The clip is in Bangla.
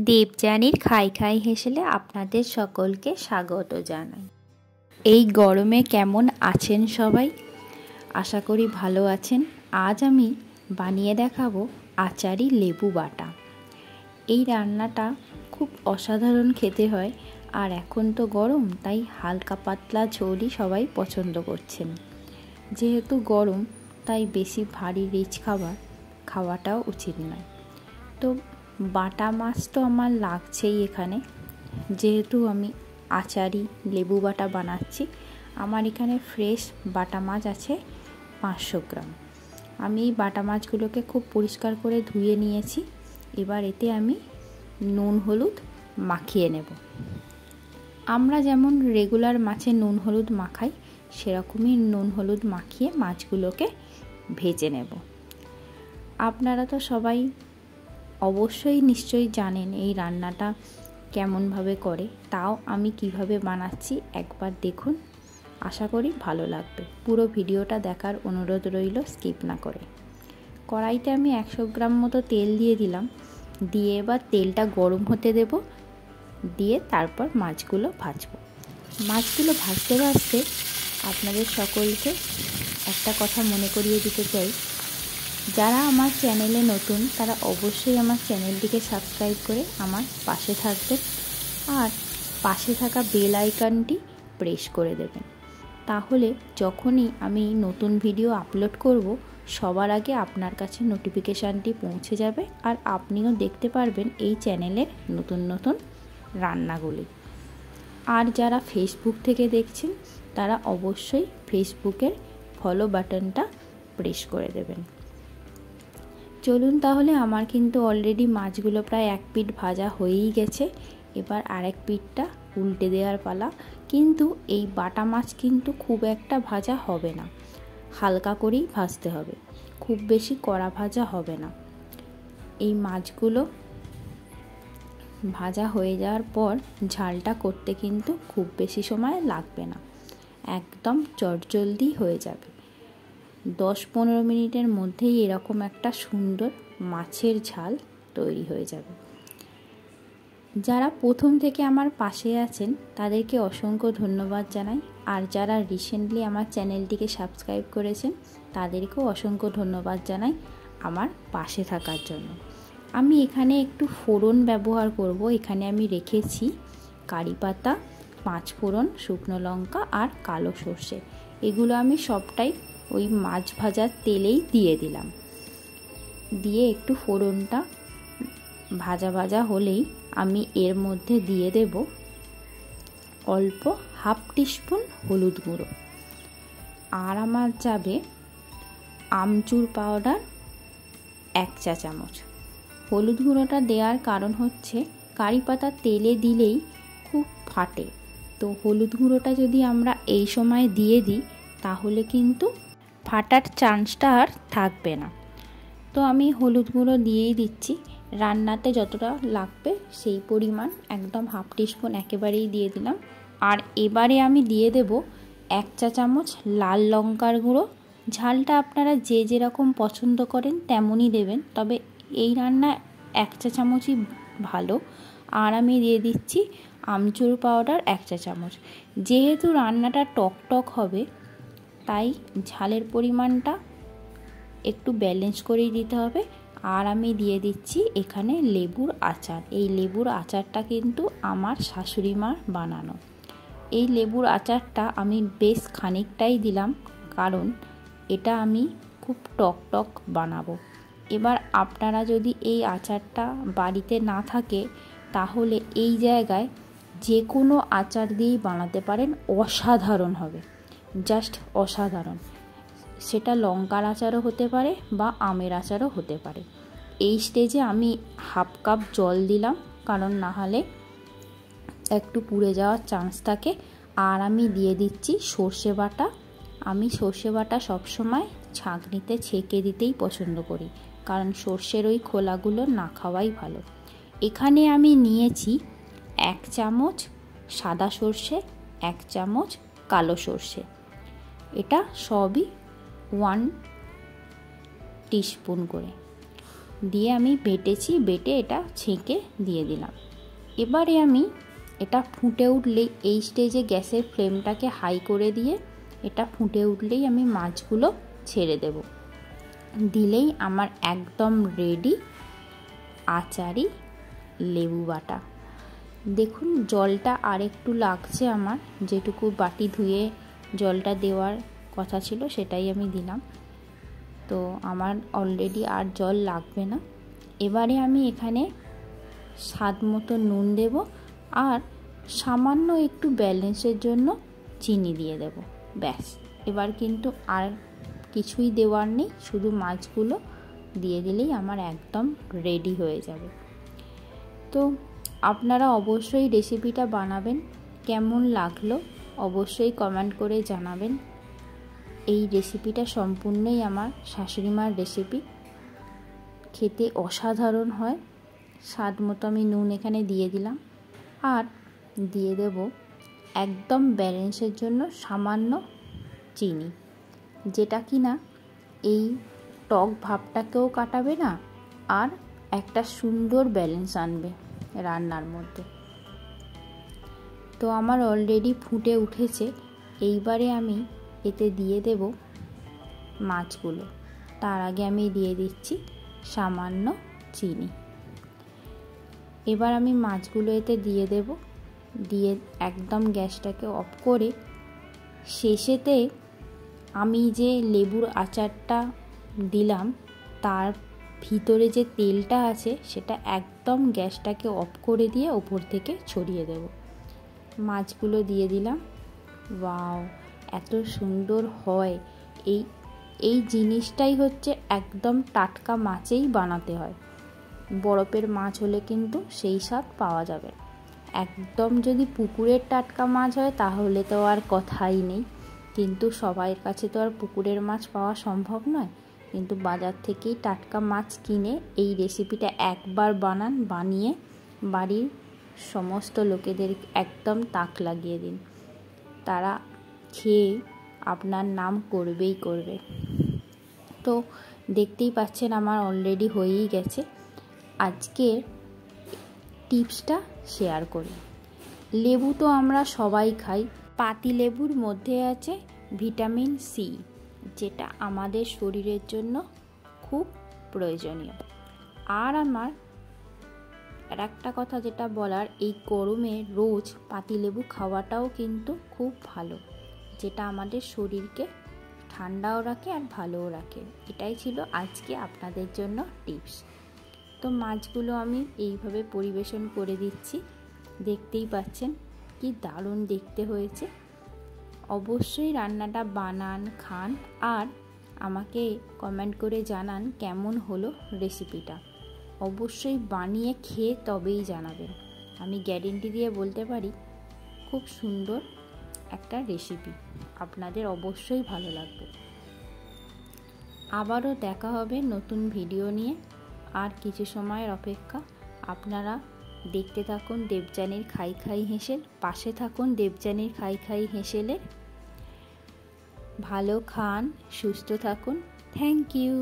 দেবযানীর খাই খাই হেসেলে আপনাদের সকলকে স্বাগত জানাই। এই গরমে কেমন আছেন সবাই? আশা করি ভালো আছেন। আজ আমি বানিয়ে দেখাবো আচারি লেবু বাটা। এই রান্নাটা খুব অসাধারণ খেতে হয়, আর এখন তো গরম, তাই হালকা পাতলা ঝোলই সবাই পছন্দ করছেন। যেহেতু গরম, তাই বেশি ভারী রিচ খাওয়াটাও উচিত নয়। তো বাটা মাছ তো আমার লাগছেই এখানে, যেহেতু আমি আচারি লেবু বাটা বানাচ্ছি। আমার এখানে ফ্রেশ বাটা মাছ আছে 500 গ্রাম। আমি এই বাটা মাছগুলোকে খুব পরিষ্কার করে ধুয়ে নিয়েছি। এবার এতে আমি নুন হলুদ মাখিয়ে নেব। আমরা যেমন রেগুলার মাছে নুন হলুদ মাখাই, সেরকমই নুন হলুদ মাখিয়ে মাছগুলোকে ভেজে নেব। আপনারা তো সবাই অবশ্যই নিশ্চয়ই জানেন এই রান্নাটা কেমনভাবে করে, তাও আমি কিভাবে বানাচ্ছি একবার দেখুন। আশা করি ভালো লাগবে। পুরো ভিডিওটা দেখার অনুরোধ রইল, স্কিপ না করে। কড়াইতে আমি 100 গ্রাম মতো তেল দিয়ে দিলাম। দিয়ে এবার তেলটা গরম হতে দেব, দিয়ে তারপর মাছগুলো ভাজবো। মাছগুলো ভাজতে ভাজতে আপনাদের সকলকে একটা কথা মনে করিয়ে দিতে চাই, যারা আমার চ্যানেলে নতুন তারা অবশ্যই আমার চ্যানেলটিকে সাবস্ক্রাইব করে আমার পাশে থাকবেন, আর পাশে থাকা বেল আইকনটি প্রেস করে দেবেন। তাহলে যখনই আমি নতুন ভিডিও আপলোড করব, সবার আগে আপনার কাছে নোটিফিকেশানটি পৌঁছে যাবে, আর আপনিও দেখতে পারবেন এই চ্যানেলের নতুন নতুন রান্নাগুলি। আর যারা ফেসবুক থেকে দেখছেন তারা অবশ্যই ফেসবুকের ফলো বাটনটা প্রেস করে দেবেন। চলুন তাহলে, আমার কিন্তু অলরেডি মাছগুলো প্রায় এক পিঠ ভাজা হয়েই গেছে। এবার আরেক পিঠটা উল্টে দেওয়ার পালা। কিন্তু এই বাটা মাছ কিন্তু খুব একটা ভাজা হবে না, হালকা করেই ভাজতে হবে, খুব বেশি কড়া ভাজা হবে না। এই মাছগুলো ভাজা হয়ে যাওয়ার পর ঝালটা করতে কিন্তু খুব বেশি সময় লাগবে না, একদম চটজলদি হয়ে যাবে। 10-15 মিনিটের মধ্যেই এরকম একটা সুন্দর মাছের ঝাল তৈরি হয়ে যাবে। যারা প্রথম থেকে আমার পাশে আছেন তাদেরকে অসংখ্য ধন্যবাদ জানাই, আর যারা রিসেন্টলি আমার চ্যানেলটিকে সাবস্ক্রাইব করেছেন তাদেরকেও অসংখ্য ধন্যবাদ জানাই আমার পাশে থাকার জন্য। আমি এখানে একটু ফোড়ন ব্যবহার করব। এখানে আমি রেখেছি কারি পাতা, 5 ফোড়ন, শুকনো লঙ্কা আর কালো সর্ষে। এগুলো আমি সবটাই ওই মাছ ভাজার তেলেই দিয়ে দিলাম। দিয়ে একটু ফোড়নটা ভাজা ভাজা হলেই আমি এর মধ্যে দিয়ে দেব অল্প 1/2 টিস্পুন হলুদ গুঁড়ো, আর আমার যাবে আমচুর পাউডার 1 চা চামচ। হলুদ গুঁড়োটা দেওয়ার কারণ হচ্ছে কারি পাতা তেলে দিলেই খুব ফাটে, তো হলুদ গুঁড়োটা যদি আমরা এই সময় দিয়ে দিই তাহলে কিন্তু ফাটার চান্সটা আর থাকবে না। তো আমি হলুদ গুঁড়ো দিয়েই দিচ্ছি। রান্নাতে যতটা লাগবে সেই পরিমাণ একদম 1/2 টিস্পুন একেবারেই দিয়ে দিলাম। আর এবারে আমি দিয়ে দেব 1 চা চামচ লাল লঙ্কার গুঁড়ো। ঝালটা আপনারা যে যেরকম পছন্দ করেন তেমনই দেবেন, তবে এই রান্না 1 চা চামচই ভালো। আর আমি দিয়ে দিচ্ছি আমচুর পাউডার 1 চা চামচ। যেহেতু রান্নাটা টক টক হবে, তাই ঝালের পরিমাণটা একটু ব্যালেন্স করেই দিতে হবে। আর আমি দিয়ে দিচ্ছি এখানে লেবুর আচার। এই লেবুর আচারটা কিন্তু আমার শাশুড়ি মার বানানো। এই লেবুর আচারটা আমি বেশ খানিকটাই দিলাম, কারণ এটা আমি খুব টক টক বানাবো। এবার আপনারা যদি এই আচারটা বাড়িতে না থাকে তাহলে এই জায়গায় যে কোনো আচার দিয়েই বানাতে পারেন, অসাধারণ হবে, জাস্ট অসাধারণ। সেটা লঙ্কার আচারও হতে পারে বা আমের আচারও হতে পারে। এই স্টেজে আমি 1/2 কাপ জল দিলাম, কারণ না হলে একটু পুড়ে যাওয়ার চান্স থাকে। আর আমি দিয়ে দিচ্ছি সর্ষে বাটা। আমি সর্ষে বাটা সবসময় ছাঁকনিতে ছেঁকে দিতেই পছন্দ করি, কারণ সর্ষের ওই খোলাগুলো না খাওয়াই ভালো। এখানে আমি নিয়েছি 1 চামচ সাদা সর্ষে, 1 চামচ কালো সর্ষে। এটা সবই 1 টিস্পুন করে। দিয়ে আমি বেটে এটা ছেঁকে দিয়ে দিলাম। এবারে আমি এটা ফুটে উঠলেই এই স্টেজে গ্যাসের ফ্লেমটাকে হাই করে দিয়ে এটা ফুটে উঠলেই আমি মাছগুলো ছেড়ে দেব। দিলেই আমার একদম রেডি আচারি লেবু বাটা। দেখুন জলটা আর একটু লাগছে আমার, যেটুকু বাটি ধুয়ে জলটা দেওয়ার কথা ছিল সেটাই আমি দিলাম। তো আমার অলরেডি আর জল লাগবে না। এবারে আমি এখানে স্বাদ মতো নুন দেব আর সামান্য একটু ব্যালেন্সের জন্য চিনি দিয়ে দেব। ব্যাস, এবার কিন্তু আর কিছুই দেওয়ার নেই, শুধু মাছগুলো দিয়ে দিলেই আমার একদম রেডি হয়ে যাবে। তো আপনারা অবশ্যই রেসিপিটা বানাবেন, কেমন লাগলো অবশ্যই কমেন্ট করে জানাবেন। এই রেসিপিটা সম্পূর্ণই আমার শাশুড়িমার রেসিপি, খেতে অসাধারণ হয়। স্বাদ মতো আমি নুন এখানে দিয়ে দিলাম আর দিয়ে দেব একদম ব্যালেন্সের জন্য সামান্য চিনি, যেটা কি না এই টক ভাবটাকেও কাটাবে না আর একটা সুন্দর ব্যালেন্স আনবে রান্নার মধ্যে। তো আমার অলরেডি ফুটে উঠেছে। এইবারে আমি এতে দিয়ে দেব মাছগুলো। তার আগে আমি দিয়ে দিচ্ছি সামান্য চিনি। এবার আমি মাছগুলো এতে দিয়ে দেব, দিয়ে একদম গ্যাসটাকে অফ করে শেষেতে আমি যে লেবুর আচারটা দিলাম তার ভিতরে যে তেলটা আছে সেটা একদম গ্যাসটাকে অফ করে দিয়ে ওপর থেকে ছড়িয়ে দেব। মাছগুলো দিয়ে দিলাম। ওয়াও, এত সুন্দর হয়! এই জিনিসটাই হচ্ছে একদম টাটকা মাছেই বানাতে হয়। বরফের মাছ হলে কিন্তু সেই স্বাদ পাওয়া যাবে। একদম যদি পুকুরের টাটকা মাছ হয় তাহলে তো আর কথাই নেই, কিন্তু সবার কাছে তো আর পুকুরের মাছ পাওয়া সম্ভব নয়। কিন্তু বাজার থেকেই টাটকা মাছ কিনে এই রেসিপিটা একবার বানান, বানিয়ে বাড়ির সমস্ত লোকেদের একদম তাক লাগিয়ে দিন, তারা খেয়ে আপনার নাম করবেই করবে। তো দেখতেই পাচ্ছেন আমার অলরেডি হয়েই গেছে। আজকের টিপসটা শেয়ার করি। লেবু তো আমরা সবাই খাই, পাতি লেবুর মধ্যে আছে ভিটামিন সি, যেটা আমাদের শরীরের জন্য খুব প্রয়োজনীয়। আর আমার আর একটা কথা যেটা বলার, এই গরমে রোজ পাতিলেবু খাওয়াটাও কিন্তু খুব ভালো, যেটা আমাদের শরীরকে ঠান্ডাও রাখে আর ভালোও রাখে। এটাই ছিল আজকে আপনাদের জন্য টিপস। তো মাছগুলো আমি এইভাবে পরিবেশন করে দিচ্ছি, দেখতেই পাচ্ছেন কি দারুণ দেখতে হয়েছে। অবশ্যই রান্নাটা বানান, খান আর আমাকে কমেন্ট করে জানান কেমন হলো রেসিপিটা। অবশ্যই বানিয়ে খেয়ে তবেই জানাবেন। আমি গ্যারেন্টি দিয়ে বলতে পারি খুব সুন্দর একটা রেসিপি, আপনাদের অবশ্যই ভালো লাগবে। আবারও দেখা হবে নতুন ভিডিও নিয়ে। আর কিছু সময়ের অপেক্ষা, আপনারা দেখতে থাকুন দেবযানীর খাই খাই হেসেল, পাশে থাকুন দেবযানীর খাই খাই হেসেলের। ভালো খান, সুস্থ থাকুন। Thank you.